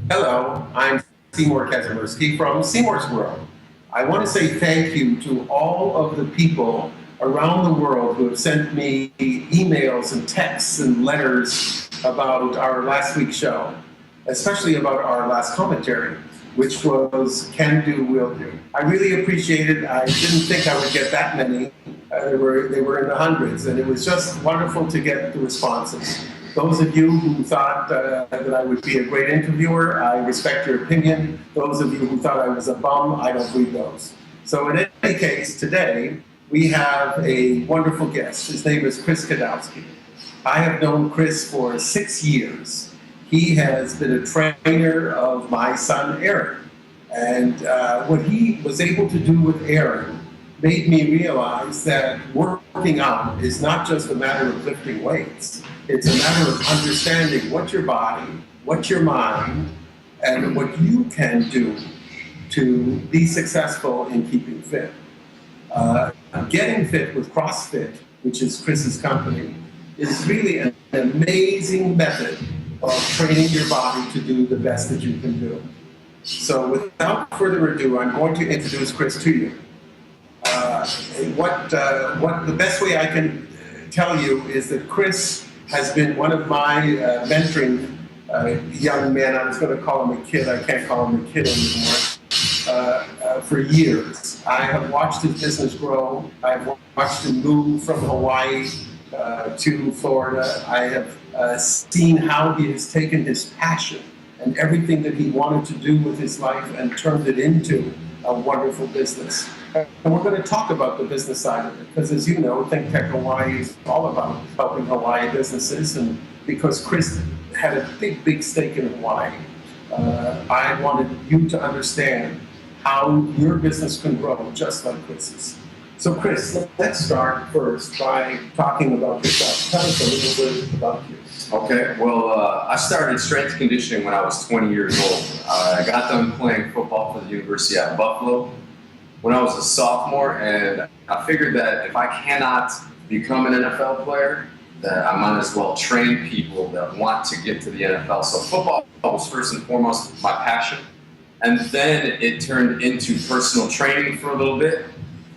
Hello, I'm Seymour Kazimirski from Seymour's World. I want to say thank you to all of the people around the world who have sent me emails and texts and letters about our last week's show, especially about our last commentary, which was Can Do, Will Do. I really appreciate it. I didn't think I would get that many. They were in the hundreds, and it was just wonderful to get the responses. Those of you who thought that I would be a great interviewer, I respect your opinion. Those of you who thought I was a bum, I don't read those. So in any case, today we have a wonderful guest. His name is Chris Kadowski. I have known Chris for 6 years. He has been a trainer of my son, Aaron. And what he was able to do with Aaron made me realize that working out is not just a matter of lifting weights. It's a matter of understanding what your body, what your mind, and what you can do to be successful in keeping fit. Getting fit with CrossFit, which is Chris's company, is really an amazing method of training your body to do the best that you can do. So without further ado, I'm going to introduce Chris to you. What the best way I can tell you is that Chris has been one of my mentoring young men. I was going to call him a kid. I can't call him a kid anymore. For years, I have watched his business grow. I've watched him move from Hawaii to Florida. I have seen how he has taken his passion and everything that he wanted to do with his life and turned it into a wonderful business. And we're going to talk about the business side of it, because as you know, Think Tech Hawaii is all about helping Hawaii businesses, and because Chris had a big stake in Hawaii, I wanted you to understand how your business can grow just like Chris's. So Chris, let's start first by talking about yourself. Tell us a little bit about you. Okay, well, I started strength conditioning when I was 20 years old. I got done playing football for the University at Buffalo when I was a sophomore, and I figured that if I cannot become an NFL player, that I might as well train people that want to get to the NFL. So football was first and foremost my passion, and then it turned into personal training for a little bit.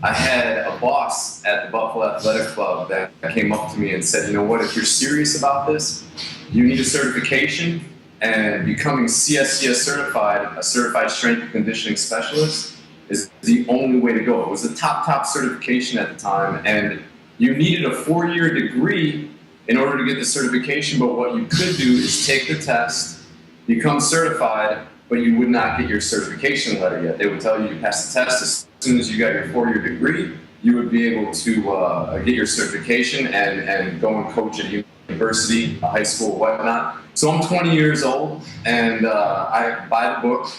I had a boss at the Buffalo Athletic Club that came up to me and said, you know what, if you're serious about this, you need a certification, and becoming CSCS certified, a certified strength and conditioning specialist, is the only way to go. It was the top certification at the time, and you needed a 4-year degree in order to get the certification, but what you could do is take the test, become certified, but you would not get your certification letter yet. They would tell you passed the test. As soon as you got your 4-year degree, you would be able to get your certification and go and coach at a university, a high school, whatnot. So I'm 20 years old, and I buy the book.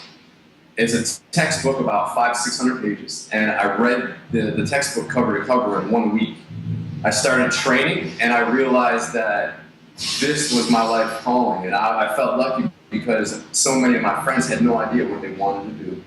It's a textbook about 500-600 pages, and I read the textbook cover to cover in 1 week. I started training, and I realized that this was my life calling, and I felt lucky because so many of my friends had no idea what they wanted to do.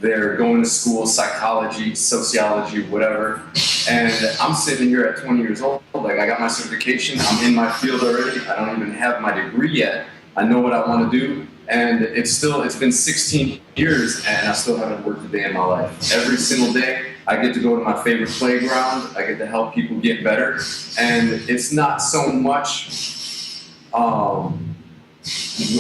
They're going to school, psychology, sociology, whatever, and I'm sitting here at 20 years old, like I got my certification, I'm in my field already, I don't even have my degree yet, I know what I want to do, and it's been 16 years, and I still haven't worked a day in my life. Every single day, I get to go to my favorite playground, I get to help people get better, and it's not so much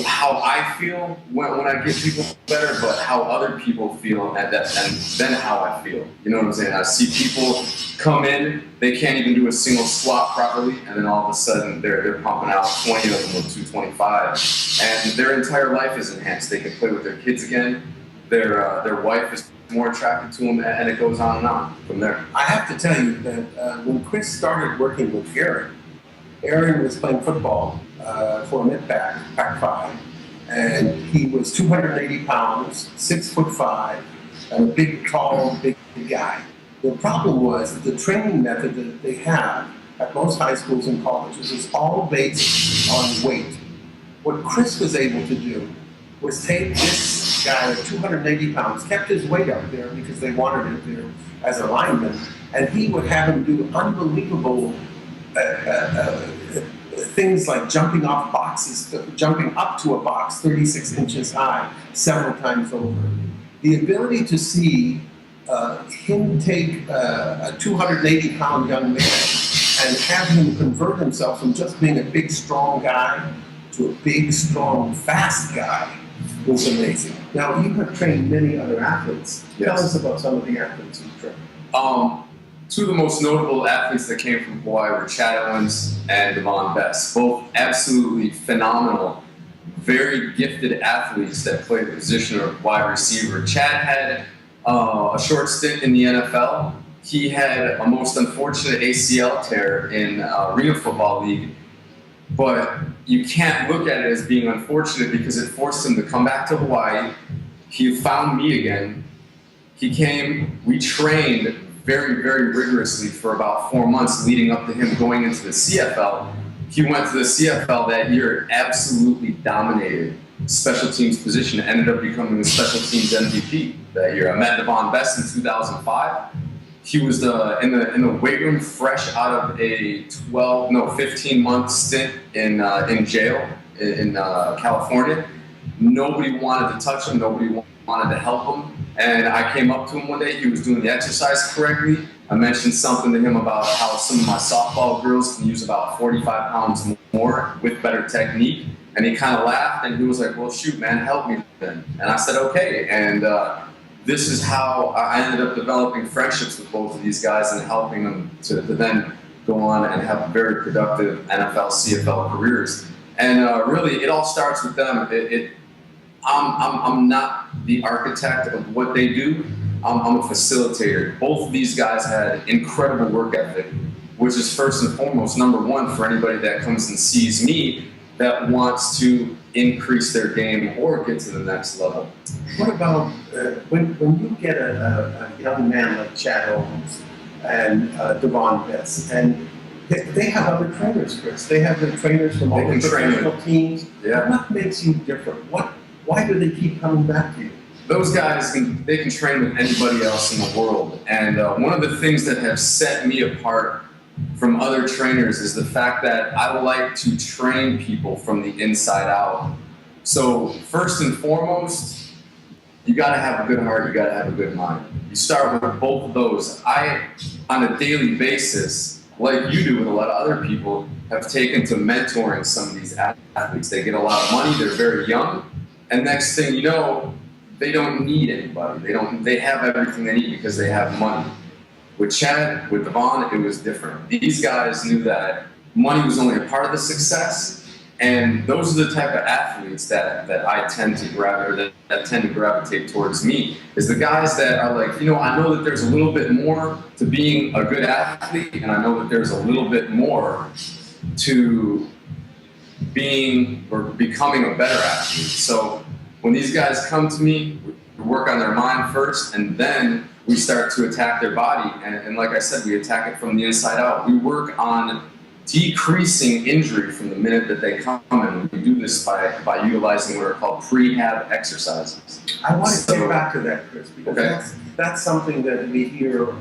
how I feel when I get people better, but how other people feel and then how I feel. You know what I'm saying? I see people come in, they can't even do a single squat properly, and then all of a sudden they're pumping out 20 of them with 225, and their entire life is enhanced. They can play with their kids again. Their wife is more attracted to them, and it goes on and on from there. I have to tell you that when Chris started working with Aaron was playing football for mid-pack, Pac-5, and he was 280 pounds, 6'5", and a big, tall, big guy. The problem was that the training method that they have at most high schools and colleges is all based on weight. What Chris was able to do was take this guy at 280 pounds, kept his weight up there because they wanted it there as a lineman, and he would have him do unbelievable things like jumping off boxes, jumping up to a box 36 inches high several times over. The ability to see him take a 280-pound young man and have him convert himself from just being a big, strong guy to a big, strong, fast guy was amazing. Now, you have trained many other athletes. Yes. Tell us about some of the athletes you've trained. Two of the most notable athletes that came from Hawaii were Chad Owens and Devon Best, both absolutely phenomenal, very gifted athletes that played the position of wide receiver. Chad had a short stint in the NFL. He had a most unfortunate ACL tear in Arena Football League, but you can't look at it as being unfortunate because it forced him to come back to Hawaii. He found me again. He came, we trained very, very rigorously for about 4 months leading up to him going into the CFL. He went to the CFL that year, absolutely dominated special teams position, ended up becoming the special teams MVP that year. I met Devon Best in 2005. He was in the weight room fresh out of a 15-month stint in jail in California. Nobody wanted to touch him. Nobody wanted to help him. And I came up to him one day. He was doing the exercise correctly. I mentioned something to him about how some of my softball girls can use about 45 pounds more with better technique. And he kind of laughed and he was like, well, shoot, man, help me then. And I said, okay. And this is how I ended up developing friendships with both of these guys and helping them to then go on and have very productive NFL, CFL careers. And really, it all starts with them. I'm not the architect of what they do. I'm a facilitator. Both of these guys had incredible work ethic, which is first and foremost, number one, for anybody that comes and sees me that wants to increase their game or get to the next level. What about when you get a young man like Chad Owens and Devon Best, and they have other trainers, Chris. They have their trainers from all the professional teams. Yeah. What makes you different? Why do they keep coming back to you? Those guys, they can train with anybody else in the world. And one of the things that have set me apart from other trainers is the fact that I like to train people from the inside out. So first and foremost, you gotta have a good heart, you gotta have a good mind. You start with both of those. I, on a daily basis, like you do with a lot of other people, have taken to mentoring some of these athletes. They get a lot of money, they're very young, and next thing you know, they don't need anybody. They have everything they need because they have money. With Chad, with Devon, it was different. These guys knew that money was only a part of the success, and those are the type of athletes that I tend to that tend to gravitate towards me, is the guys that are like, I know that there's a little bit more to being a good athlete, and I know that there's a little bit more to being or becoming a better athlete. So when these guys come to me, we work on their mind first, and then we start to attack their body. And like I said, we attack it from the inside out. We work on decreasing injury from the minute that they come, and we do this by utilizing what are called prehab exercises. I want to get back to that, Chris, because that's something that we hear.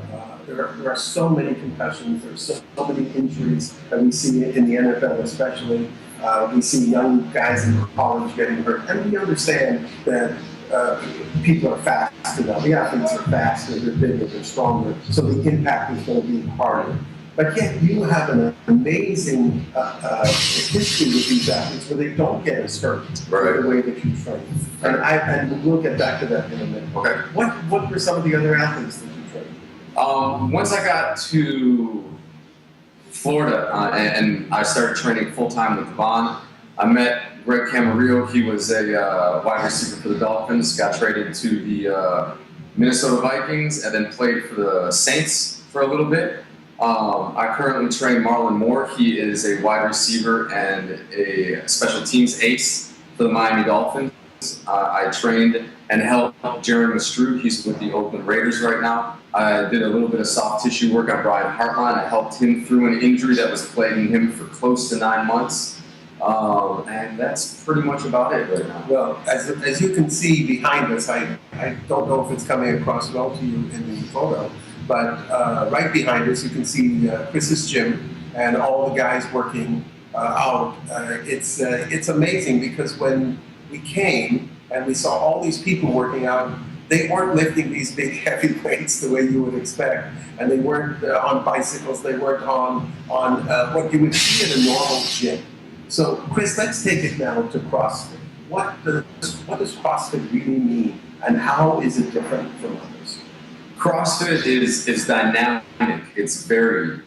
There are so many concussions, there's so many injuries that we see in the NFL especially. We see young guys in college getting hurt, and we understand that people are faster now. The athletes are faster, they're bigger, they're stronger, so the impact is going to be harder. But yet you have an amazing history with these athletes where they don't get as hurt the way that you train. And we'll get back to that in a minute. Okay. What were some of the other athletes that you trained? Once I got to Florida and I started training full-time with Devon, I met Greg Camarillo. He was a wide receiver for the Dolphins, got traded to the Minnesota Vikings, and then played for the Saints for a little bit. I currently train Marlon Moore. He is a wide receiver and a special teams ace for the Miami Dolphins. I trained and helped Jerry Mastrud. He's with the Oakland Raiders right now. I did a little bit of soft tissue work on Brian Hartline. I helped him through an injury that was plaguing him for close to 9 months. And that's pretty much about it right now. Well, as you can see behind us, I don't know if it's coming across well to you in the photo, but right behind us you can see Chris's gym and all the guys working out. It's amazing because when we came and we saw all these people working out, they weren't lifting these big heavy weights the way you would expect, and they weren't on bicycles. They weren't on what you would see in a normal gym. So, Chris, let's take it now to CrossFit. What does CrossFit really mean, and how is it different from others? CrossFit is dynamic. It's varied.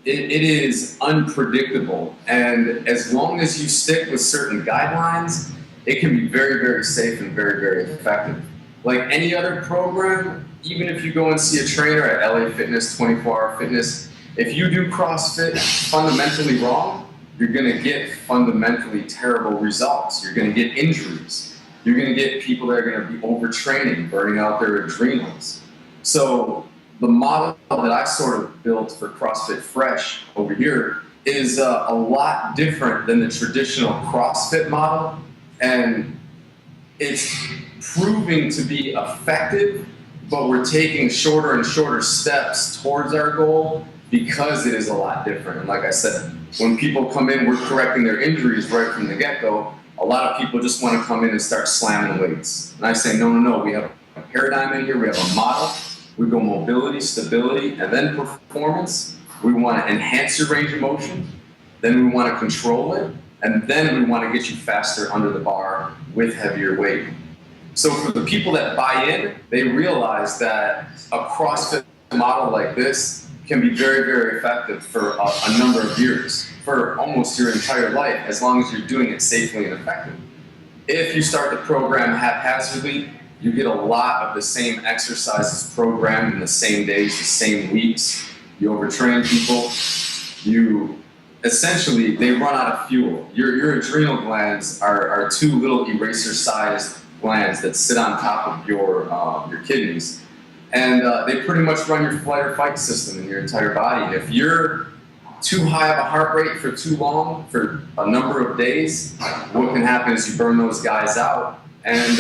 It is unpredictable, and as long as you stick with certain guidelines, it can be very, very safe and very, very effective. Like any other program, even if you go and see a trainer at LA Fitness, 24-Hour Fitness, if you do CrossFit fundamentally wrong, you're going to get fundamentally terrible results. You're going to get injuries. You're going to get people that are going to be overtraining, burning out their adrenals. So the model that I sort of built for CrossFit Fresh over here is a lot different than the traditional CrossFit model. And it's proving to be effective, but we're taking shorter and shorter steps towards our goal because it is a lot different. And like I said, when people come in, we're correcting their injuries right from the get-go. A lot of people just want to come in and start slamming weights. And I say, no, we have a paradigm in here, we have a model. We go mobility, stability, and then performance. We want to enhance your range of motion, then we want to control it, and then we want to get you faster under the bar with heavier weight. So for the people that buy in, they realize that a CrossFit model like this can be very, very effective for a number of years, for almost your entire life, as long as you're doing it safely and effectively. If you start the program haphazardly, you get a lot of the same exercises programmed in the same days, the same weeks. You overtrain people. Essentially, they run out of fuel. Your adrenal glands are two little eraser-sized glands that sit on top of your kidneys. And they pretty much run your flight or fight system in your entire body. If you're too high of a heart rate for too long, for a number of days, what can happen is you burn those guys out, and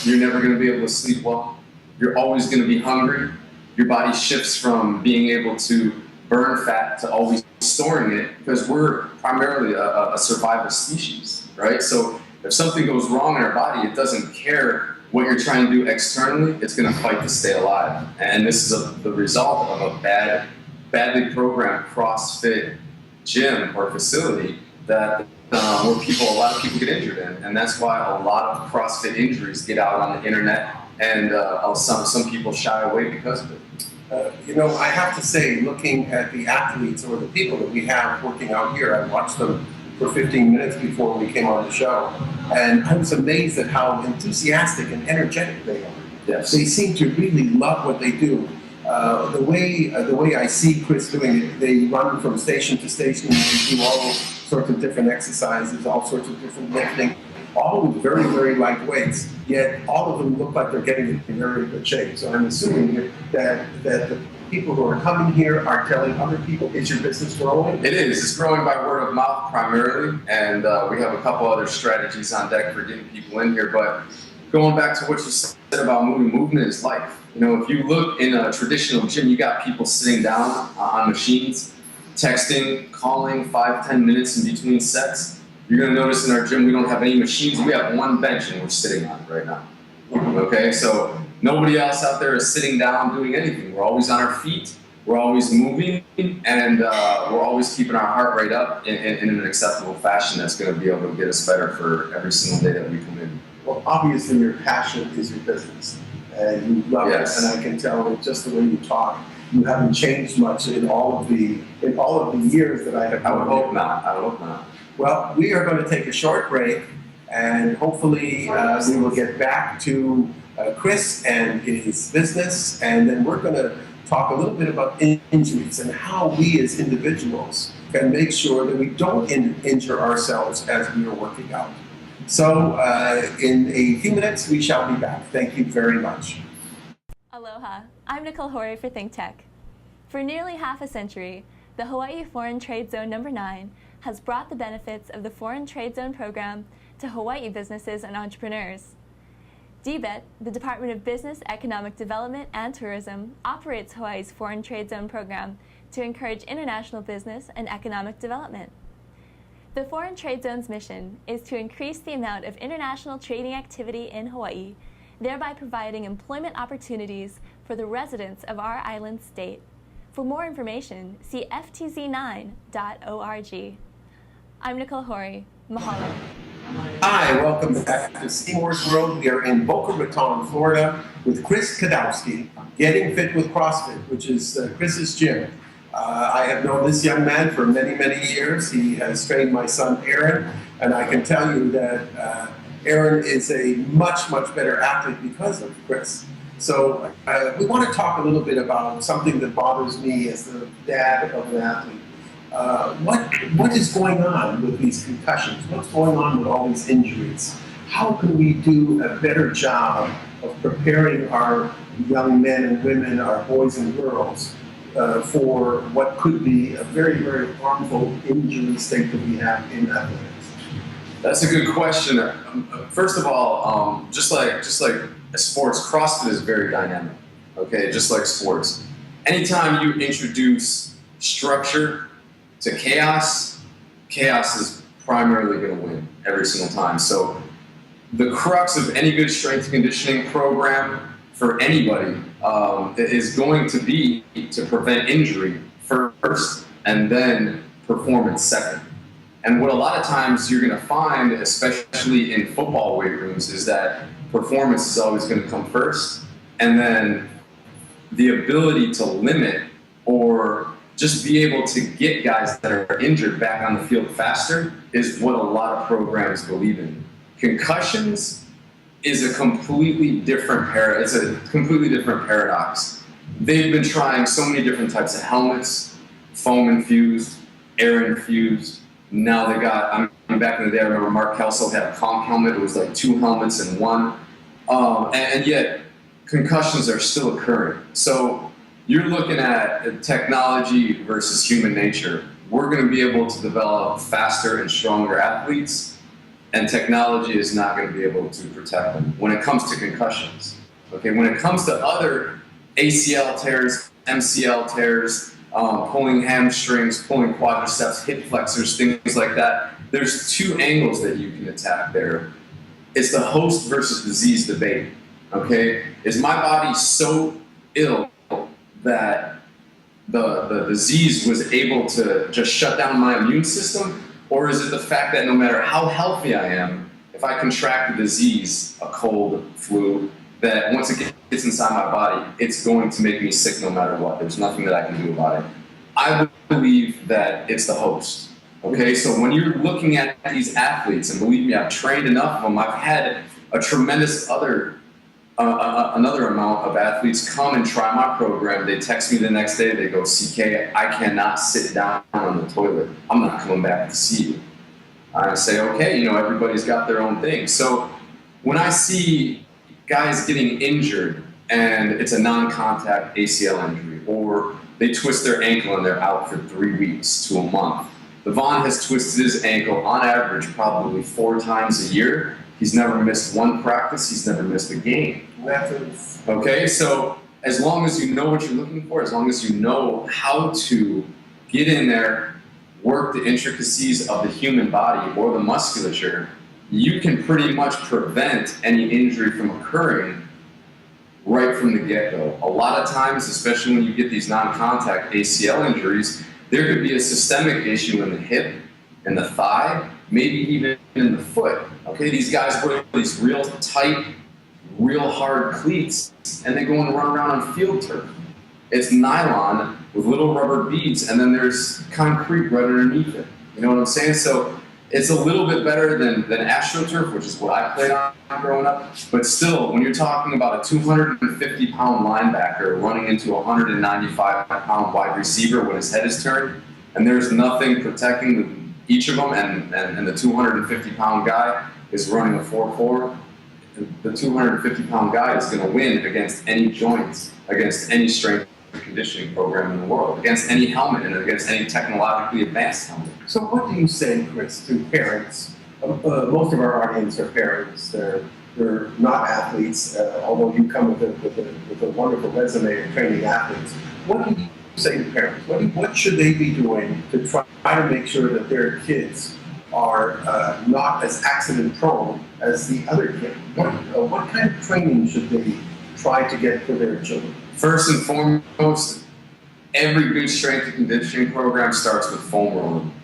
you're never going to be able to sleep well. You're always going to be hungry. Your body shifts from being able to burn fat to always storing it, because we're primarily a survival species, right? So if something goes wrong in our body, it doesn't care what you're trying to do externally, it's going to fight to stay alive. And this is the result of a badly programmed CrossFit gym or facility that where a lot of people get injured in. And that's why a lot of CrossFit injuries get out on the internet, and some people shy away because of it. I have to say, looking at the athletes or the people that we have working out here, I watched them for 15 minutes before we came on the show, and I was amazed at how enthusiastic and energetic they are. Yes. They seem to really love what they do. The way I see Chris doing it, they run from station to station, and they do all sorts of different exercises, all sorts of different lifting, all with very, very light weights, yet all of them look like they're getting in very good shape. So I'm assuming that the people who are coming here are telling other people, is your business growing? It is. It's growing by word of mouth primarily, and we have a couple other strategies on deck for getting people in here. But going back to what you said about movement is life. If you look in a traditional gym, you got people sitting down on machines, texting, calling 5-10 minutes in between sets. You're going to notice in our gym we don't have any machines. We have one bench and we're sitting on it right now. Okay, so nobody else out there is sitting down doing anything. We're always on our feet. We're always moving, and we're always keeping our heart rate up in an acceptable fashion that's going to be able to get us better for every single day that we come in. Well, obviously your passion is your business, and you love Yes. it, and I can tell just the way you talk. You haven't changed much in all of the years that I have. I would hope not. Well, we are going to take a short break, and hopefully we will get back to Chris and his business, and then we're going to talk a little bit about injuries and how we as individuals can make sure that we don't injure ourselves as we are working out. So in a few minutes, we shall be back. Thank you very much. Aloha, I'm Nicole Horry for ThinkTech. For nearly half a century, the Hawaii Foreign Trade Zone No. 9 has brought the benefits of the Foreign Trade Zone program to Hawaii businesses and entrepreneurs. DBET, the Department of Business, Economic Development and Tourism, operates Hawaii's Foreign Trade Zone program to encourage international business and economic development. The Foreign Trade Zone's mission is to increase the amount of international trading activity in Hawaii, thereby providing employment opportunities for the residents of our island state. For more information, see ftz9.org. I'm Nicole Hori. Mahalo. Hi, welcome back to Seymour's World. We are in Boca Raton, Florida, with Chris Kadowski, Getting Fit with CrossFit, which is Chris's gym. I have known this young man for many, many years. He has trained my son, Aaron, and I can tell you that Aaron is a much, much better athlete because of Chris. So we want to talk a little bit about something that bothers me as the dad of an athlete. What is going on with these concussions? What's going on with all these injuries? How can we do a better job of preparing our young men and women, our boys and girls, for what could be a very, very harmful injury state that we have in athletics? That's a good question. First of all, just like sports, CrossFit is very dynamic. Okay, just like sports. Anytime you introduce structure to chaos, chaos is primarily going to win every single time. So the crux of any good strength conditioning program for anybody is going to be to prevent injury first and then performance second. And what a lot of times you're going to find, especially in football weight rooms, is that performance is always going to come first, and then the ability to limit or just be able to get guys that are injured back on the field faster is what a lot of programs believe in. Concussions is a completely different paradox. They've been trying so many different types of helmets, foam infused, air infused. Now they got, back in the day, I remember Mark Kelso had a conch helmet. It was like 2 helmets in one. And yet concussions are still occurring. So you're looking at technology versus human nature. We're going to be able to develop faster and stronger athletes, and technology is not going to be able to protect them when it comes to concussions. Okay, when it comes to other ACL tears, MCL tears, pulling hamstrings, pulling quadriceps, hip flexors, things like that, there's 2 angles that you can attack there. It's the host versus disease debate. Okay, is my body so ill that the disease was able to just shut down my immune system? Or is it the fact that no matter how healthy I am, if I contract a disease, a cold, flu, that once it gets inside my body, it's going to make me sick no matter what. There's nothing that I can do about it. I believe that it's the host. Okay, so when you're looking at these athletes, and believe me, I've trained enough of them, I've had a tremendous another amount of athletes come and try my program. They text me the next day, they go, CK, I cannot sit down on the toilet. I'm not coming back to see you. I say, okay, everybody's got their own thing. So when I see guys getting injured and it's a non-contact ACL injury, or they twist their ankle and they're out for 3 weeks to a month. Devon has twisted his ankle on average probably 4 times a year. He's never missed 1 practice. He's never missed a game. Okay, so as long as you know what you're looking for, as long as you know how to get in there, work the intricacies of the human body or the musculature, you can pretty much prevent any injury from occurring right from the get-go. A lot of times, especially when you get these non-contact ACL injuries, there could be a systemic issue in the hip, in the thigh, maybe even in the foot. Okay, these guys wear these real tight, real hard cleats, and they go and run around on field turf. It's nylon with little rubber beads, and then there's concrete right underneath it. You know what I'm saying? So it's a little bit better than AstroTurf, which is what I played on growing up. But still, when you're talking about a 250-pound linebacker running into a 195-pound wide receiver when his head is turned, and there's nothing protecting each of them, and the 250-pound guy is running a 4.4, the 250-pound guy is going to win against any joints, against any strength conditioning program in the world, against any helmet, and against any technologically advanced helmet. So what do you say, Chris, to parents? Most of our audience are parents. They're not athletes, although you come with a wonderful resume of training athletes. What do you say to parents? What should they be doing to try to make sure that their kids are not as accident prone as the other kid? What kind of training should they try to get for their children? First and foremost, every good strength and conditioning program starts with foam rolling.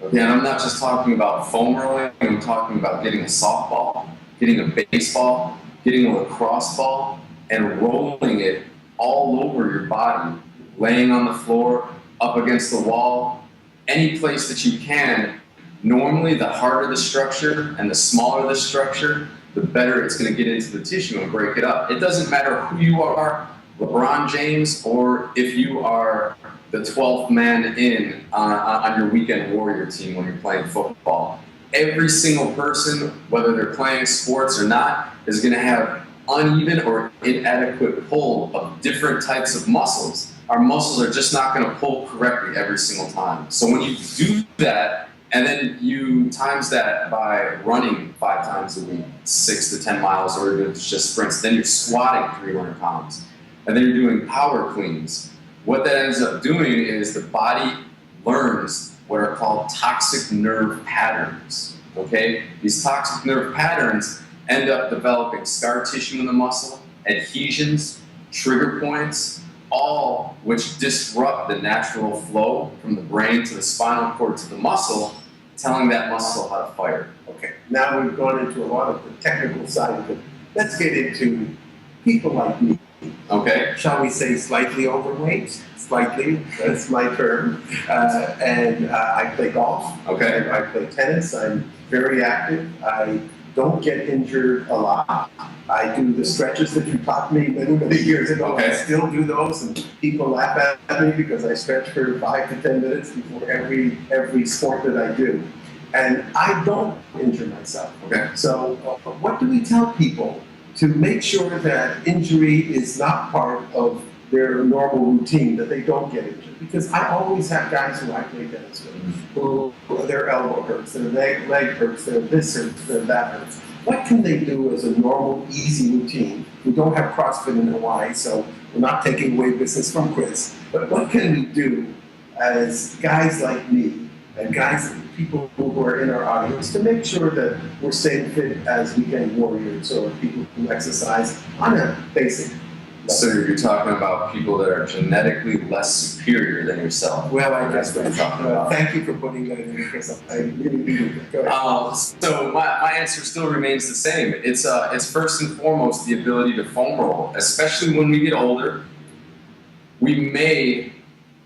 Okay, and I'm not just talking about foam rolling, I'm talking about getting a softball, getting a baseball, getting a lacrosse ball, and rolling it all over your body, laying on the floor, up against the wall, any place that you can. Normally, the harder the structure and the smaller the structure, the better it's going to get into the tissue and break it up. It doesn't matter who you are, LeBron James, or if you are the 12th man in on your weekend warrior team when you're playing football. Every single person, whether they're playing sports or not, is going to have uneven or inadequate pull of different types of muscles. Our muscles are just not going to pull correctly every single time. So when you do that, and then you times that by running 5 times a week, 6 to 10 miles, or even if it's just sprints, then you're squatting 300 pounds. And then you're doing power cleans. What that ends up doing is the body learns what are called toxic nerve patterns, okay? These toxic nerve patterns end up developing scar tissue in the muscle, adhesions, trigger points, all which disrupt the natural flow from the brain to the spinal cord to the muscle, telling that muscle how to fire. Okay, now we've gone into a lot of the technical side of it. Let's get into people like me. Okay. Shall we say slightly overweight? Slightly, that's my term. And I play golf. Okay. I play tennis. I'm very active. I don't get injured a lot. I do the stretches that you taught me many, many years ago. Okay. I still do those, and people laugh at me because I stretch for 5 to 10 minutes before every sport that I do. And I don't injure myself. Okay. So what do we tell people to make sure that injury is not part of their normal routine, that they don't get injured? Because I always have guys who I play tennis with, who their elbow hurts, their leg hurts, their this hurts, their that hurts. What can they do as a normal, easy routine? We don't have CrossFit in Hawaii, so we're not taking away business from Chris. But what can we do as guys like me and guys, people who are in our audience, to make sure that we're staying fit as weekend warriors or people who exercise on a basic level? So you're talking about people that are genetically less superior than yourself. Well, I guess what you're talking about. Thank you for putting that in, Chris. I really need it. Go ahead. So my answer still remains the same. It's first and foremost the ability to foam roll, especially when we get older. We may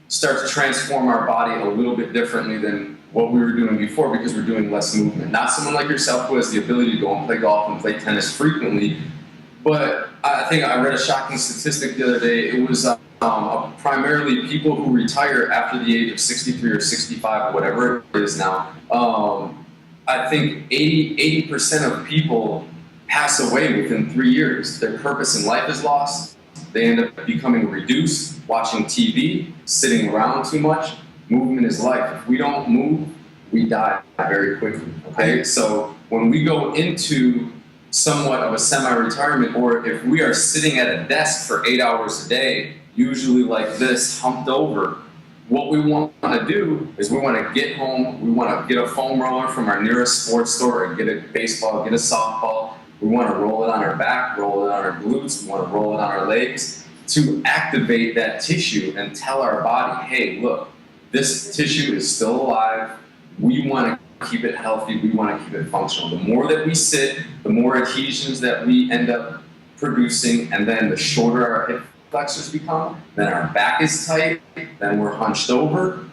start to transform our body a little bit differently than what we were doing before because we're doing less movement. Not someone like yourself who has the ability to go and play golf and play tennis frequently, but I think I read a shocking statistic the other day. It was primarily people who retire after the age of 63 or 65 or whatever it is now. I think 80% of people pass away within 3 years. Their purpose in life is lost. They end up becoming reduced, watching TV, sitting around too much. Movement is life. If we don't move, we die very quickly, okay? So when we go into somewhat of a semi-retirement, or if we are sitting at a desk for 8 hours a day, usually like this, humped over, what we want to do is we want to get home, we want to get a foam roller from our nearest sports store and get a baseball, get a softball. We want to roll it on our back, roll it on our glutes, we want to roll it on our legs to activate that tissue and tell our body, hey, look, this tissue is still alive. We want to keep it healthy. We want to keep it functional. The more that we sit, the more adhesions that we end up producing, and then the shorter our hip flexors become, then our back is tight, then we're hunched over,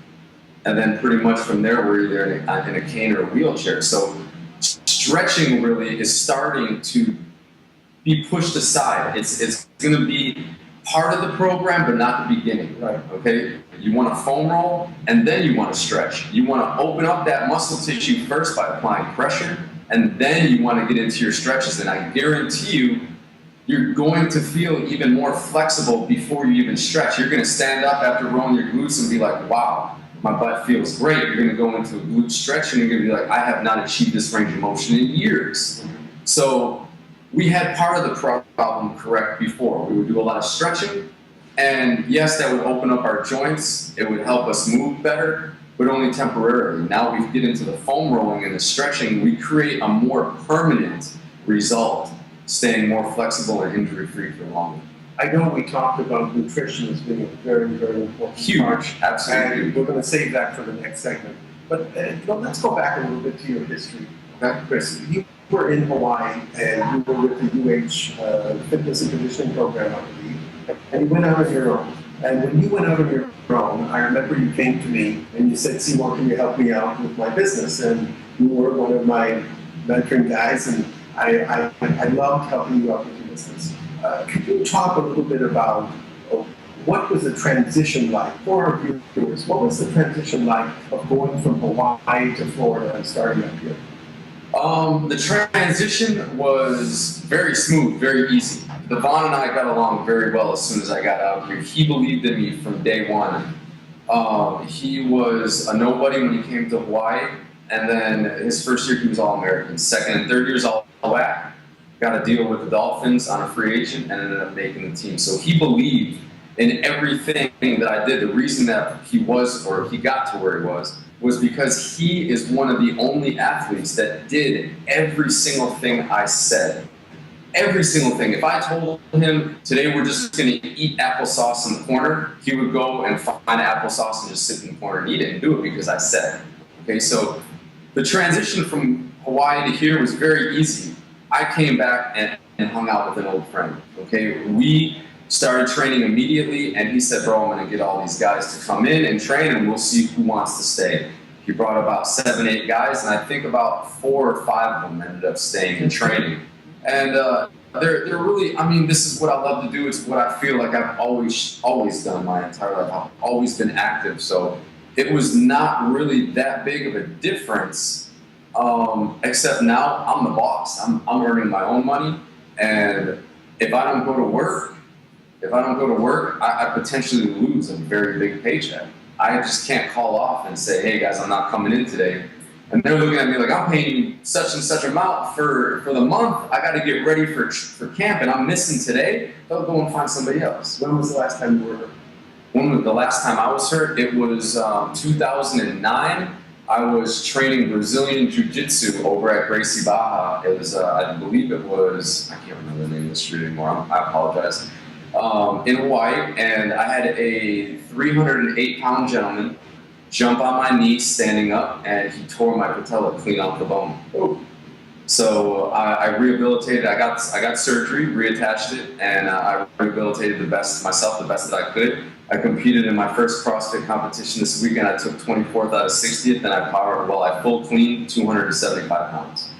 and then pretty much from there we're either in a cane or a wheelchair. So stretching really is starting to be pushed aside. It's going to be part of the program, but not the beginning. Right. Okay. You want to foam roll, and then you want to stretch. You want to open up that muscle tissue first by applying pressure, and then you want to get into your stretches. And I guarantee you, you're going to feel even more flexible before you even stretch. You're going to stand up after rolling your glutes and be like, wow, my butt feels great. You're going to go into a glute stretch, and you're going to be like, I have not achieved this range of motion in years. So we had part of the problem correct before. We would do a lot of stretching, and yes, that would open up our joints. It would help us move better. but only temporarily. Now we get into the foam rolling and the stretching, we create a more permanent result, staying more flexible and injury-free for longer. I know we talked about nutrition as being a very, very important part. Huge, absolutely. And we're going to save that for the next segment. But let's go back a little bit to your history. Chris, you were in Hawaii and you were with the UH Fitness and Conditioning Program, I believe, and you went out on your own. And when you went out on your own, I remember you came to me and you said, Seymour, can you help me out with my business? And you were one of my mentoring guys, and I loved helping you out with your business. Could you talk a little bit about what was the transition like for our viewers? What was the transition like of going from Hawaii to Florida and starting up here? The transition was very smooth, very easy. Devon and I got along very well as soon as I got out here. He believed in me from day one. He was a nobody when he came to Hawaii, and then his first year he was All-American. Second and third years all back. Got a deal with the Dolphins on a free agent and ended up making the team. So he believed in everything that I did. The reason that he got to where he was because he is one of the only athletes that did every single thing I said. Every single thing. If I told him today we're just going to eat applesauce in the corner, he would go and find applesauce and just sit in the corner and eat it and do it because I said. Okay, so the transition from Hawaii to here was very easy. I came back and hung out with an old friend. Okay, we started training immediately, and he said, "Bro, I'm going to get all these guys to come in and train, and we'll see who wants to stay." He brought about 7, 8 guys, and I think about 4 or 5 of them ended up staying and training. And they're really, I mean, this is what I love to do. It's what I feel like I've always done my entire life. I've always been active. So it was not really that big of a difference, except now I'm the boss. I'm earning my own money. And if I don't go to work, I potentially lose a very big paycheck. I just can't call off and say, "Hey guys, I'm not coming in today." And they're looking at me like, "I'm paying you such and such amount for the month. I got to get ready for camp, and I'm missing today." They'll go and find somebody else. When was the last time you were hurt? When was the last time I was hurt? It was 2009. I was training Brazilian Jiu-Jitsu over at Gracie Baja. It was, I believe it was, I can't remember the name of the street anymore. I apologize. In Hawaii, and I had a 308-pound gentleman jump on my knee standing up, and he tore my patella clean off the bone. Oh. So I rehabilitated. I got surgery, reattached it, and I rehabilitated myself the best that I could. I competed in my first CrossFit competition this weekend. I took 24th out of 60th, and I full clean 275 pounds.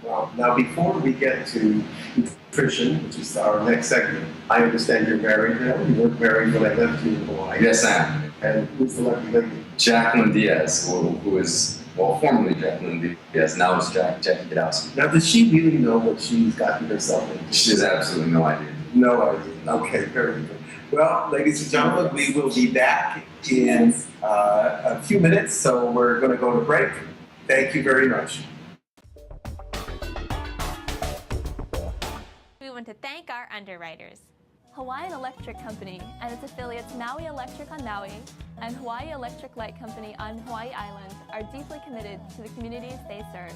Wow. Now, before we get to nutrition, which is our next segment, I understand you're married now. You weren't married when I left you in Hawaii. Yes, I am. And who's the lucky lady? Jacqueline Diaz, who is, well, formerly Jacqueline Diaz, now is Jackie Kidawski. Now, does she really know what she's gotten herself into? She has absolutely no idea. No idea. Okay, very good. Well, ladies and gentlemen, we will be back in a few minutes, so we're going to go to break. Thank you very much. We want to thank our underwriters. Hawaiian Electric Company and its affiliates Maui Electric on Maui and Hawaii Electric Light Company on Hawaii Island are deeply committed to the communities they serve.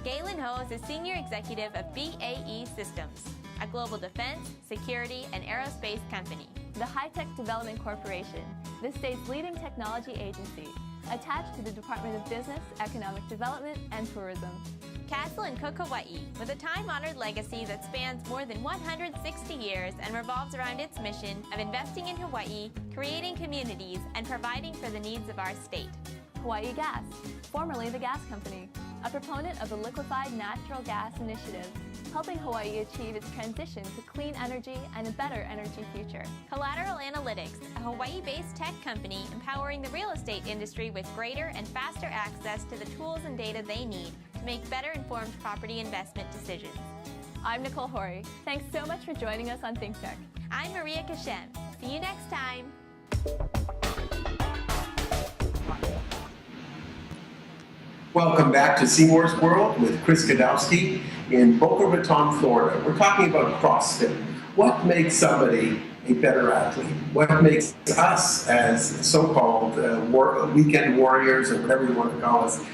Galen Ho is a senior executive of BAE Systems, a global defense, security, and aerospace company. The High-Tech Development Corporation, the state's leading technology agency, attached to the Department of Business, Economic Development, and Tourism. Castle and Cook Hawaii, with a time-honored legacy that spans more than 160 years and revolves around its mission of investing in Hawaii, creating communities, and providing for the needs of our state. Hawaii Gas, formerly the Gas Company, a proponent of the Liquefied Natural Gas Initiative, helping Hawaii achieve its transition to clean energy and a better energy future. Collateral Analytics, a Hawaii-based tech company empowering the real estate industry with greater and faster access to the tools and data they need to make better informed property investment decisions. I'm Nicole Horry. Thanks so much for joining us on Think Tech. I'm Maria Kashem. See you next time. Welcome back to Seymour's World with Chris Kadowski in Boca Raton, Florida. We're talking about CrossFit. What makes somebody a better athlete? What makes us as so-called weekend warriors, or whatever you want to call us,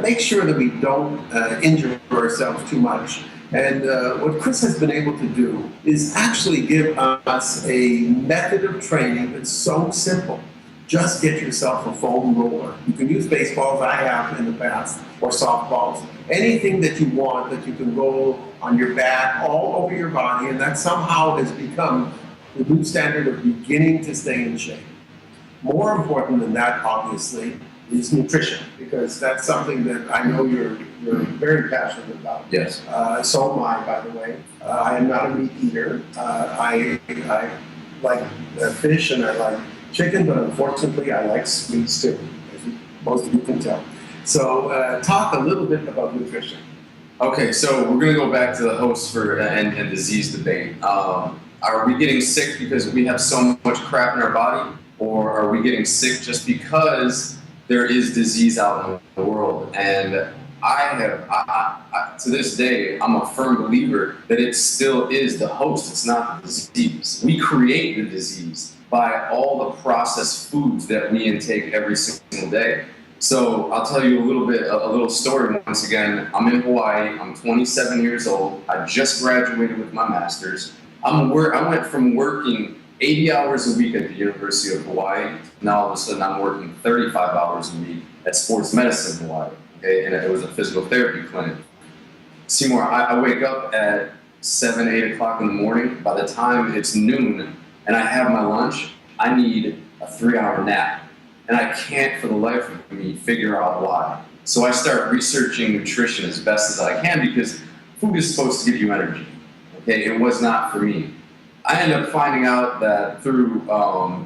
make sure that we don't injure ourselves too much? And what Chris has been able to do is actually give us a method of training that's so simple. Just get yourself a foam roller. You can use baseballs, I have in the past, or softballs. Anything that you want that you can roll on your back, all over your body, and that somehow has become the new standard of beginning to stay in shape. More important than that, obviously, is nutrition, because that's something that I know you're very passionate about. Yes. So am I, by the way. I am not a meat eater. I like fish and I like chicken, but unfortunately I like sweets too, as most of you can tell. So talk a little bit about nutrition. Okay, so we're gonna go back to the host and disease debate. Are we getting sick because we have so much crap in our body, or are we getting sick just because there is disease out in the world? And I to this day, I'm a firm believer that it still is the host, it's not the disease. We create the disease by all the processed foods that we intake every single day. So I'll tell you a little story once again. I'm in Hawaii, I'm 27 years old, I just graduated with my master's. I went from working 80 hours a week at the University of Hawaii, now all of a sudden I'm working 35 hours a week at Sports Medicine Hawaii, okay? And it was a physical therapy clinic. Seymour, I wake up at 7, 8 o'clock in the morning. By the time it's noon and I have my lunch, I need a 3-hour nap. And I can't for the life of me figure out why. So I start researching nutrition as best as I can, because food is supposed to give you energy. Okay, it was not for me. I ended up finding out that through a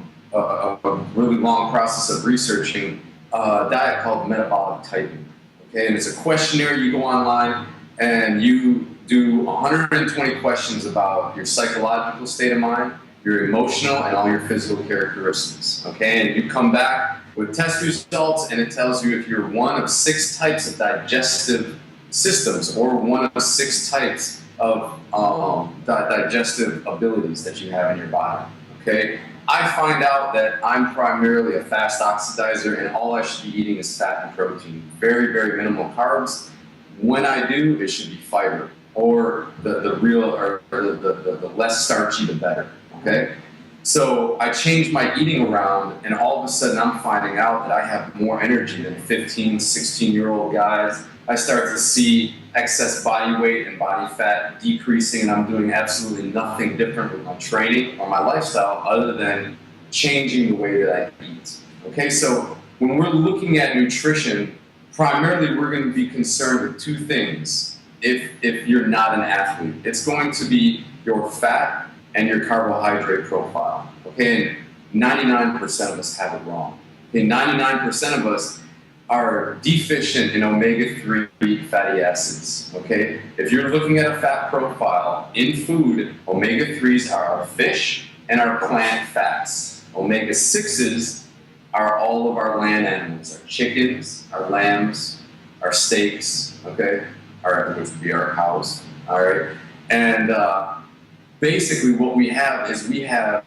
really long process of researching a diet called metabolic typing. Okay, and it's a questionnaire. You go online and you do 120 questions about your psychological state of mind, your emotional, and all your physical characteristics. Okay, and you come back with test results, and it tells you if you're one of 6 types of digestive systems, or one of 6 types of digestive abilities that you have in your body. Okay, I find out that I'm primarily a fast oxidizer, and all I should be eating is fat and protein. Very, very minimal carbs. When I do, it should be fiber, or the real, or the less starchy, the better. Okay, so I changed my eating around, and all of a sudden I'm finding out that I have more energy than 15, 16-year-old guys. I start to see excess body weight and body fat decreasing, and I'm doing absolutely nothing different with my training or my lifestyle other than changing the way that I eat. Okay, so when we're looking at nutrition, primarily we're going to be concerned with 2 things if you're not an athlete. It's going to be your fat and your carbohydrate profile. Okay, and 99% of us have it wrong. Okay, 99% of us are deficient in omega-3 fatty acids, okay? If you're looking at a fat profile in food, omega-3s are our fish and our plant fats. Omega-6s are all of our land animals, our chickens, our lambs, our steaks, okay? Which would be our cows, all right? And basically what we have is we have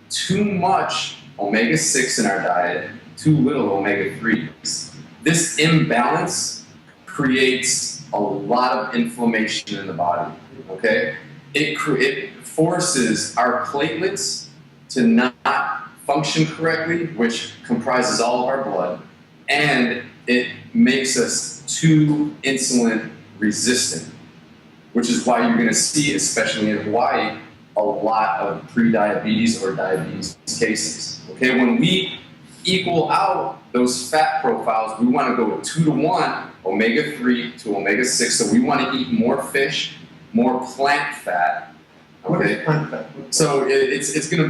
too much omega-6 in our diet, too little omega-3s. This imbalance creates a lot of inflammation in the body, okay? It forces our platelets to not function correctly, which comprises all of our blood, and it makes us too insulin resistant, which is why you're gonna see, especially in Hawaii, a lot of pre-diabetes or diabetes cases, okay? When we equal out those fat profiles, we want to go 2-to-1 omega-3 to omega-6. So we want to eat more fish, more plant fat. What is plant fat? So it's going to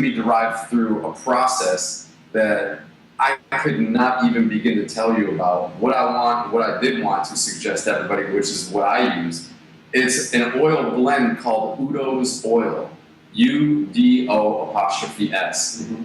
be derived through a process that I could not even begin to tell you about. What I did want to suggest to everybody, which is what I use. It's an oil blend called Udo's oil, UDO''S. Mm-hmm.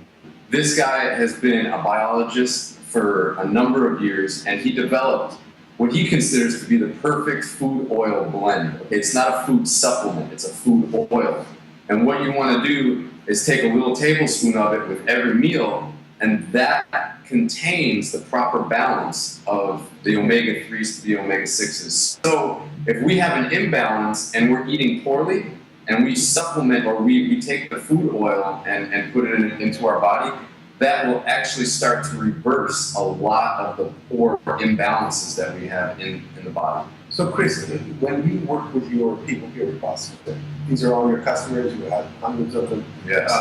This guy has been a biologist for a number of years, and he developed what he considers to be the perfect food oil blend. Okay, it's not a food supplement, it's a food oil. And what you want to do is take a little tablespoon of it with every meal, and that contains the proper balance of the omega-3s to the omega-6s. So if we have an imbalance and we're eating poorly, and we supplement or we take the food oil and put it into our body, that will actually start to reverse a lot of the poor imbalances that we have in the body. So Chris, when you work with your people here at CrossFit, these are all your customers, you have hundreds of them. Yes.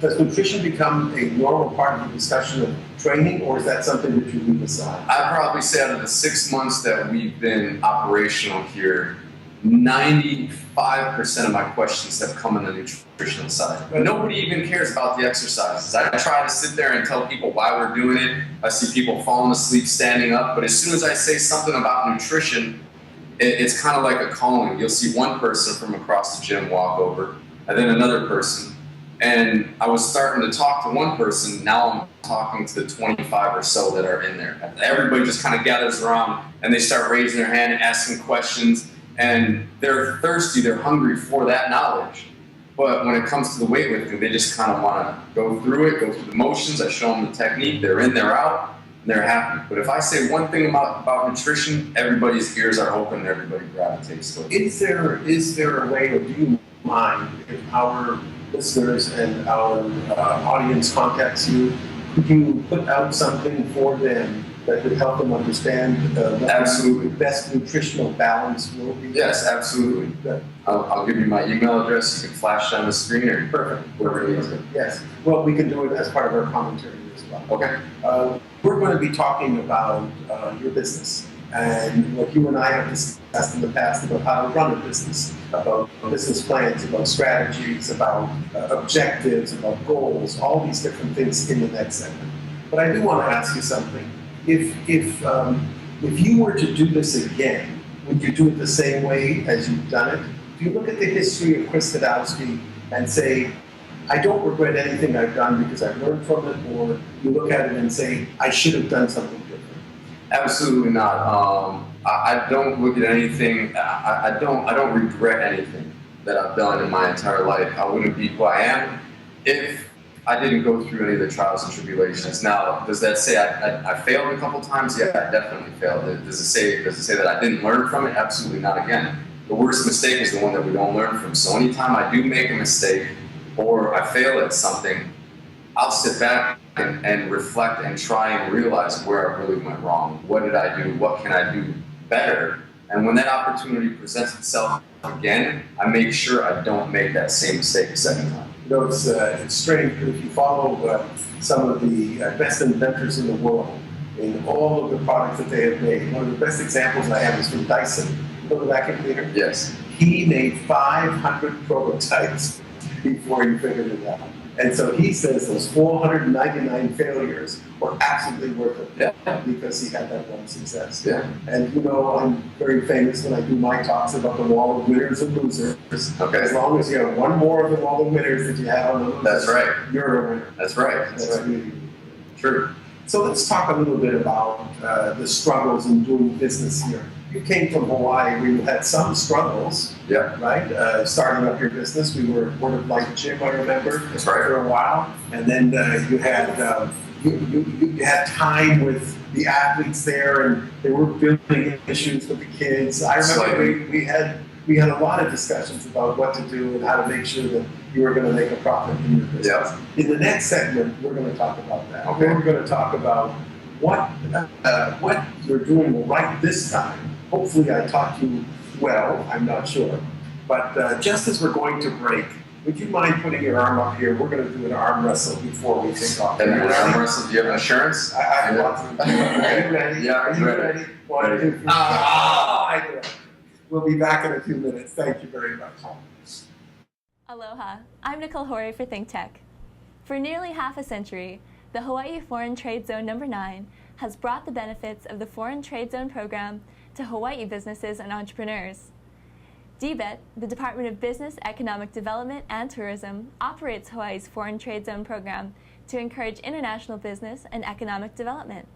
Does nutrition become a normal part of the discussion of training, or is that something that you leave aside? I'd probably say out of the 6 months that we've been operational here, 95% of my questions have come on the nutritional side. But nobody even cares about the exercises. I try to sit there and tell people why we're doing it. I see people falling asleep standing up, but as soon as I say something about nutrition, it's kind of like a calling. You'll see one person from across the gym walk over, and then another person. And I was starting to talk to one person, now I'm talking to the 25 or so that are in there. Everybody just kind of gathers around and they start raising their hand and asking questions. And they're thirsty, they're hungry for that knowledge. But when it comes to the weightlifting, they just kind of want to go through the motions. I show them the technique, they're in, they're out, and they're happy. But if I say one thing about nutrition, everybody's ears are open and everybody gravitates to it. Is there a way, or do you mind, if our listeners and our audience contacts you, could you put out something for them that could help them understand what Absolutely. the best nutritional balance will be? Yes, absolutely. Good. I'll give you my email address. You can flash it on the screen or Perfect. whatever it is. Yes. Well, we can do it as part of our commentary as well. Okay. We're going to be talking about your business and what you and I have discussed in the past about how to run a business, about business plans, about strategies, about objectives, about goals, all these different things in the next segment. But I do want to ask you something. If you were to do this again, would you do it the same way as you've done it? Do you look at the history of Chris Kadowski and say, I don't regret anything I've done because I've learned from it, or you look at it and say, I should have done something different? Absolutely not. I don't look at anything. I don't regret anything that I've done in my entire life. I wouldn't be who I am if I didn't go through any of the trials and tribulations. Now, does that say I failed a couple times? Yeah, I definitely failed. Does it say that I didn't learn from it? Absolutely not. Again, the worst mistake is the one that we don't learn from. So anytime I do make a mistake or I fail at something, I'll sit back and reflect and try and realize where I really went wrong. What did I do? What can I do better? And when that opportunity presents itself again, I make sure I don't make that same mistake a second time. You know, it's strange, but if you follow some of the best inventors in the world in all of the products that they have made, one of the best examples I have is from Dyson. You know the vacuum cleaner? Yes. He made 500 prototypes before he figured it out. And so he says those 499 failures were absolutely worth it, because he had that one success. Yeah. And you know, I'm very famous when I do my talks about the wall of winners and losers. Okay. As long as you have one more of the wall of winners that you have on the losers, That's right. you're a winner. That's right. That's really True. So let's talk a little bit about the struggles in doing business here. You came from Hawaii where you had some struggles, Yeah. right? Starting up your business, we were Word of Life Gym, I remember, That's right. for a while, and then you had you had time with the athletes there, and there were building issues with the kids. I remember we had a lot of discussions about what to do and how to make sure that you were going to make a profit in your business. Yeah. In the next segment, we're going to talk about that. Okay. We're going to talk about what you're doing right this time. Hopefully I taught you well, I'm not sure. But just as we're going to break, would you mind putting your arm up here? We're going to do an arm wrestle before we take off. And your arm wrestle, do you have insurance? I want to. Are you ready? Yeah, Are you ready. ready? 1, 2, 3. I do it. We'll be back in a few minutes. Thank you very much. Aloha, I'm Nicole Horry for ThinkTech. For nearly half a century, the Hawaii Foreign Trade Zone No. 9 has brought the benefits of the Foreign Trade Zone program to Hawaii businesses and entrepreneurs. DBET, the Department of Business, Economic Development and Tourism, operates Hawaii's Foreign Trade Zone program to encourage international business and economic development.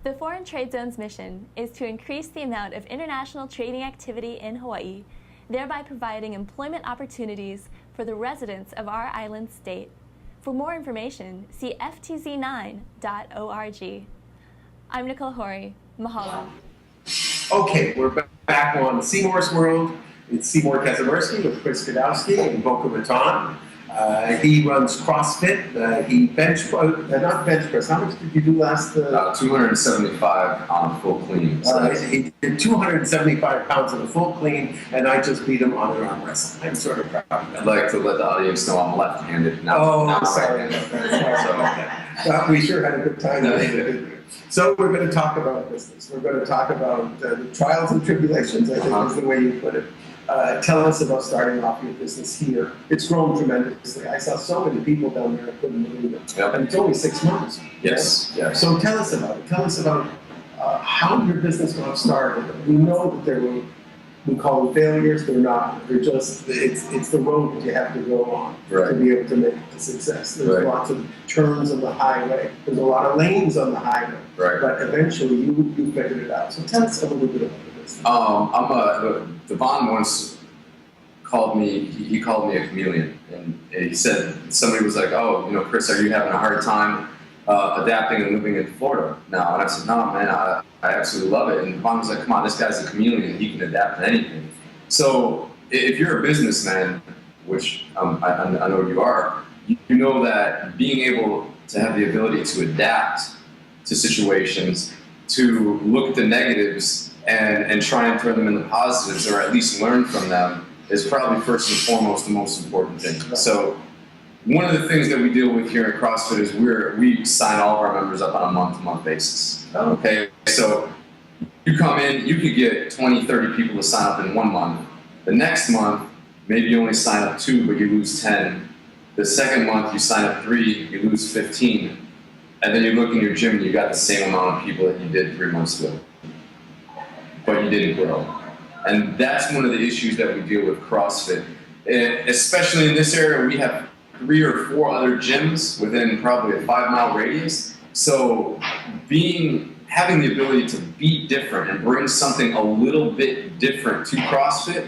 The Foreign Trade Zone's mission is to increase the amount of international trading activity in Hawaii, thereby providing employment opportunities for the residents of our island state. For more information, see ftz9.org. I'm Nicole Horry. Mahalo. Okay, we're back on Seymour's World. It's Seymour Kazimirski with Chris Kadowski in Boca Raton. He runs CrossFit. He not bench press. How much did you do last? 275 on full clean. So He did 275 pounds on a full clean, and I just beat him on an arm wrestle. I'm sort of proud of that. I'd like to let the audience know I'm left-handed. Oh, sorry. Well, we sure had a good time. So we're going to talk about business. We're going to talk about the trials and tribulations, I think is the way you put it. Tell us about starting off your business here. It's grown tremendously. I saw so many people down there, I couldn't believe it. Yep. And it's only 6 months. Yes, yes. So tell us about it. Tell us about how your business got started. We know that there were, we call them failures. They're not. They're just, it's the road that you have to go on to be able to make it a success. There's lots of turns on the highway. There's a lot of lanes on the highway. Right. But eventually you figured it out. So tell us a little bit about the business. Devon once called me, he called me a chameleon, and he said, somebody was like, oh, you know, Chris, are you having a hard time adapting and living in Florida now? And I said, no, man, I absolutely love it. And Devon was like, come on, this guy's a chameleon, he can adapt to anything. So if you're a businessman, which I know you are, you know that being able to have the ability to adapt to situations, to look at the negatives and try and turn them into positives, or at least learn from them, is probably first and foremost the most important thing. So one of the things that we deal with here at CrossFit is we sign all of our members up on a month-to-month basis. Okay, so you come in, you could get 20, 30 people to sign up in 1 month. The next month, maybe you only sign up 2, but you lose 10. The second month, you sign up 3, you lose 15. And then you look in your gym and you got the same amount of people that you did 3 months ago, but you didn't grow. And that's one of the issues that we deal with CrossFit. And especially in this area, we have 3 or 4 other gyms within probably a 5-mile radius. So having the ability to be different and bring something a little bit different to CrossFit,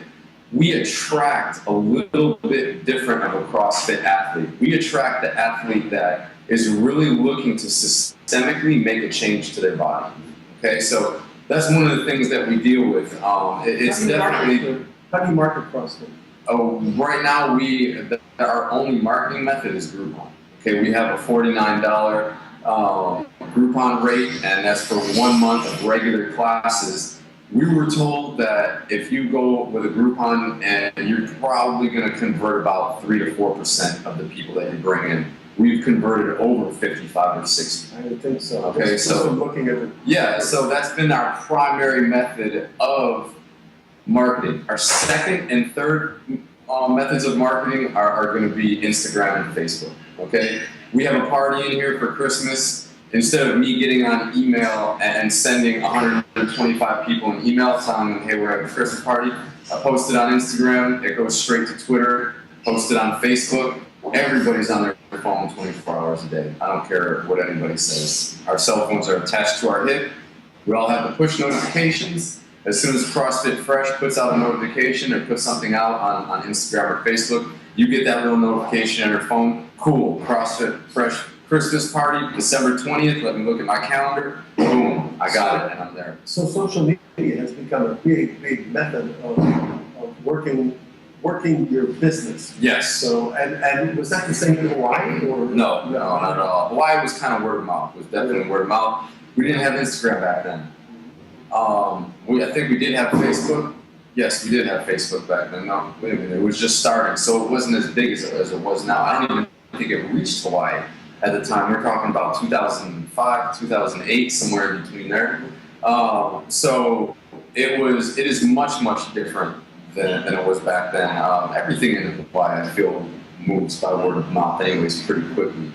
we attract a little bit different of a CrossFit athlete. We attract the athlete that is really looking to systemically make a change to their body. Okay, so that's one of the things that we deal with. It's definitely. How do you market CrossFit? Right now, our only marketing method is Groupon. Okay, we have a $49 Groupon rate, and that's for 1 month of regular classes. We were told that if you go with a Groupon, and you're probably going to convert about 3 to 4% of the people that you bring in. We've converted over 55 or 60. I would think so. Okay, so looking at it. Yeah, so that's been our primary method of marketing. Our second and third methods of marketing are going to be Instagram and Facebook. Okay, we have a party in here for Christmas. Instead of me getting on email and sending 125 people an email telling them, hey, we're having a Christmas party, I post it on Instagram, it goes straight to Twitter, post it on Facebook. Everybody's on their phone 24 hours a day. I don't care what anybody says. Our cell phones are attached to our hip. We all have the push notifications. As soon as CrossFit Fresh puts out a notification or puts something out on Instagram or Facebook, you get that little notification on your phone. Cool, CrossFit Fresh Christmas party, December 20th. Let me look at my calendar. Boom, I got it, and I'm there. So social media has become a big, big method of working your business. Yes. So, and was that the same in Hawaii? Or? No, not at all. Hawaii was kind of word of mouth. It was definitely word of mouth. We didn't have Instagram back then. I think we did have Facebook. Yes, we did have Facebook back then. No, wait a minute. It was just starting, so it wasn't as big as it was now. I don't even think it reached Hawaii at the time. We're talking about 2005, 2008, somewhere in between there. So it is much, much different than it was back then. Everything in Hawaii, I feel, moves by word of mouth anyways pretty quickly.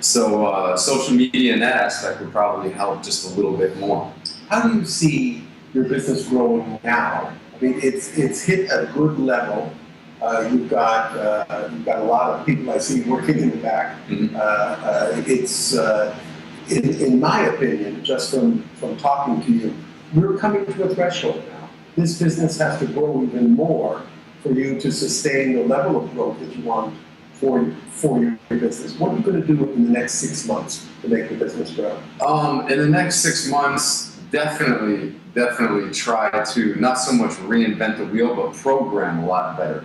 So social media in that aspect would probably help just a little bit more. How do you see your business growing now? I mean, it's hit a good level. You've got a lot of people I see working in the back. Mm-hmm. In my opinion, just from talking to you, we're coming to a threshold now. This business has to grow even more for you to sustain the level of growth that you want for your business? What are you going to do in the next 6 months to make the business grow? In the next 6 months, definitely try to not so much reinvent the wheel, but program a lot better.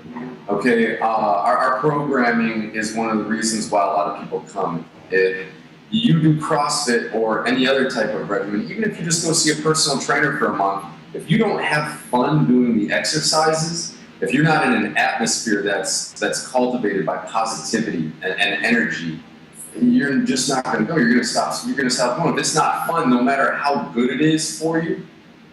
Okay, our programming is one of the reasons why a lot of people come. If you do CrossFit or any other type of regimen, even if you just go see a personal trainer for a month, if you don't have fun doing the exercises, if you're not in an atmosphere that's cultivated by positivity and energy, you're just not going to go. You're going to stop going. If it's not fun, no matter how good it is for you,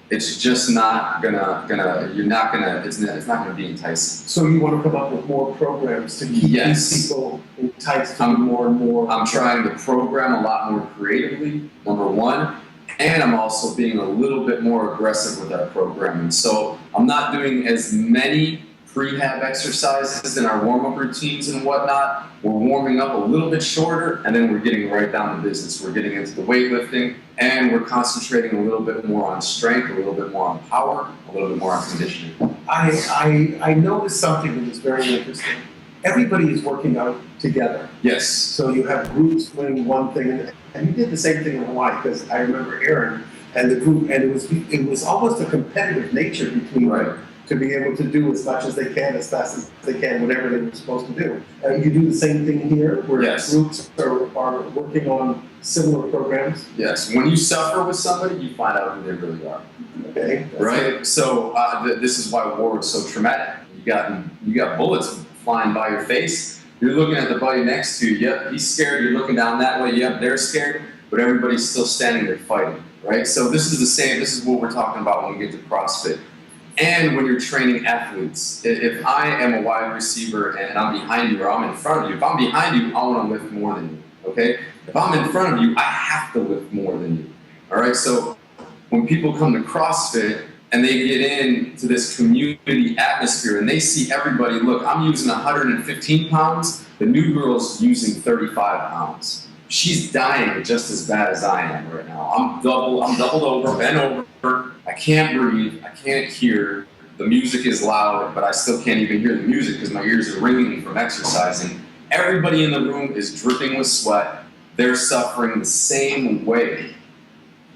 it's just not it's not gonna be enticing. So you want to come up with more programs to keep these people enticed to do more and more? I'm trying to program a lot more creatively, number one, and I'm also being a little bit more aggressive with our programming. So I'm not doing as many prehab exercises in our warm-up routines and whatnot. We're warming up a little bit shorter, and then we're getting right down to business. We're getting into the weightlifting, and we're concentrating a little bit more on strength, a little bit more on power, a little bit more on conditioning. I noticed something that was very interesting. Everybody is working out together. Yes. So you have groups doing one thing, and you did the same thing in Hawaii, because I remember Aaron and the group, and it was almost a competitive nature between them to be able to do as much as they can, as fast as they can, whatever they were supposed to do. You do the same thing here, where groups are working on similar programs? Yes. When you suffer with somebody, you find out who they really are. Okay. Right? So this is why war is so traumatic. You got bullets flying by your face. You're looking at the buddy next to you. Yep, he's scared. You're looking down that way. Yep, they're scared. But everybody's still standing there fighting. Right? So this is the same. This is what we're talking about when we get to CrossFit. And when you're training athletes, if I am a wide receiver and I'm behind you or I'm in front of you, if I'm behind you, I want to lift more than you, okay? If I'm in front of you, I have to lift more than you, all right? So when people come to CrossFit and they get into this community atmosphere and they see everybody, look, I'm using 115 pounds, the new girl's using 35 pounds. She's dying just as bad as I am right now. I'm doubled over, bent over. I can't breathe. I can't hear. The music is loud, but I still can't even hear the music because my ears are ringing from exercising. Everybody in the room is dripping with sweat. They're suffering the same way.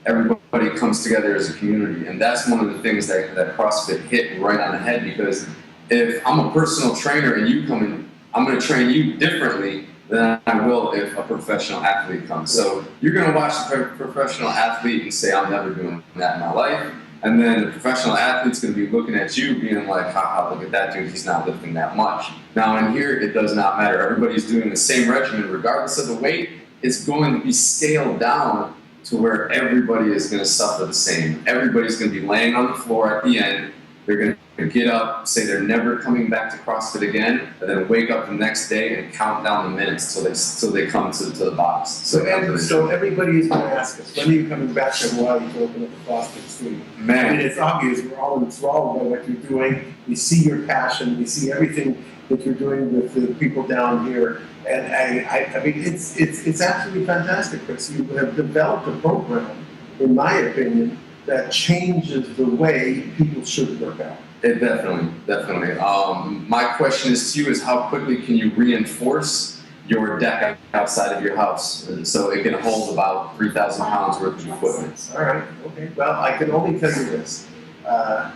Everybody comes together as a community, and that's one of the things that CrossFit hit right on the head, because if I'm a personal trainer and you come in, I'm going to train you differently than I will if a professional athlete comes. So you're going to watch the professional athlete and say, I'm never doing that in my life. And then the professional athlete's going to be looking at you being like, haha, look at that dude, he's not lifting that much. Now in here, it does not matter. Everybody's doing the same regimen regardless of the weight. It's going to be scaled down to where everybody is going to suffer the same. Everybody's going to be laying on the floor at the end. They're going to get up, say they're never coming back to CrossFit again, and then wake up the next day and count down the minutes till they come to the box. So everybody is going to ask us, when are you coming back to Hawaii to open up a CrossFit studio? Man. I mean, it's obvious. We're all enthralled by what you're doing. We see your passion. We see everything that you're doing with the people down here. And I mean, it's absolutely fantastic, Chris. You have developed a program, in my opinion, that changes the way people should work out. It definitely. My question is to you is, how quickly can you reinforce your deck outside of your house so it can hold about 3,000 pounds worth of equipment? All right, okay. Well, I can only tell you this.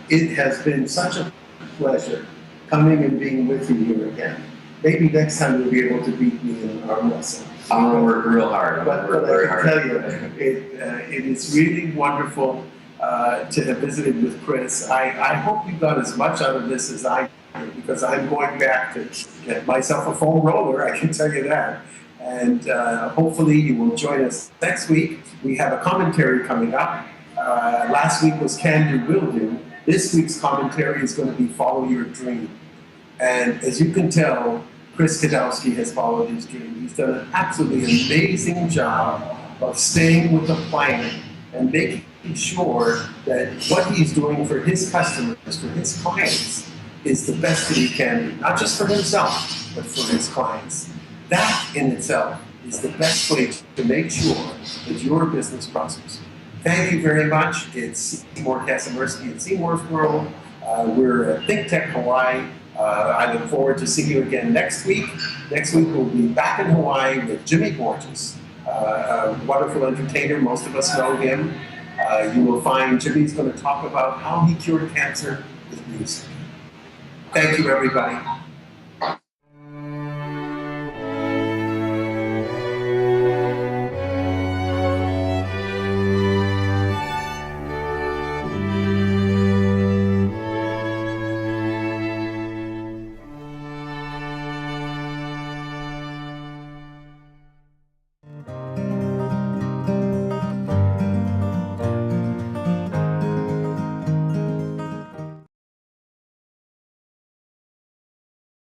It has been such a pleasure coming and being with you here again. Maybe next time you'll be able to beat me in arm wrestling. I'm going to work real hard. But I can tell you, it is really wonderful to have visited with Chris. I hope you got as much out of this as I did, because I'm going back to get myself a foam roller, I can tell you that. And hopefully you will join us next week. We have a commentary coming up. Last week was Can Do, Will Do. This week's commentary is going to be Follow Your Dream. And as you can tell, Chris Kadowski has followed his dream. He's done an absolutely amazing job of staying with the plan and making sure that what he's doing for his customers, for his clients, is the best that he can do. Not just for himself, but for his clients. That in itself is the best way to make sure that your business prospers. Thank you very much. It's Seymour Kazimirski at Seymour's World. We're at Think Tech Hawaii. I look forward to seeing you again next week. Next week we'll be back in Hawaii with Jimmy Borges, a wonderful entertainer. Most of us know him. You will find Jimmy's going to talk about how he cured cancer with music. Thank you, everybody.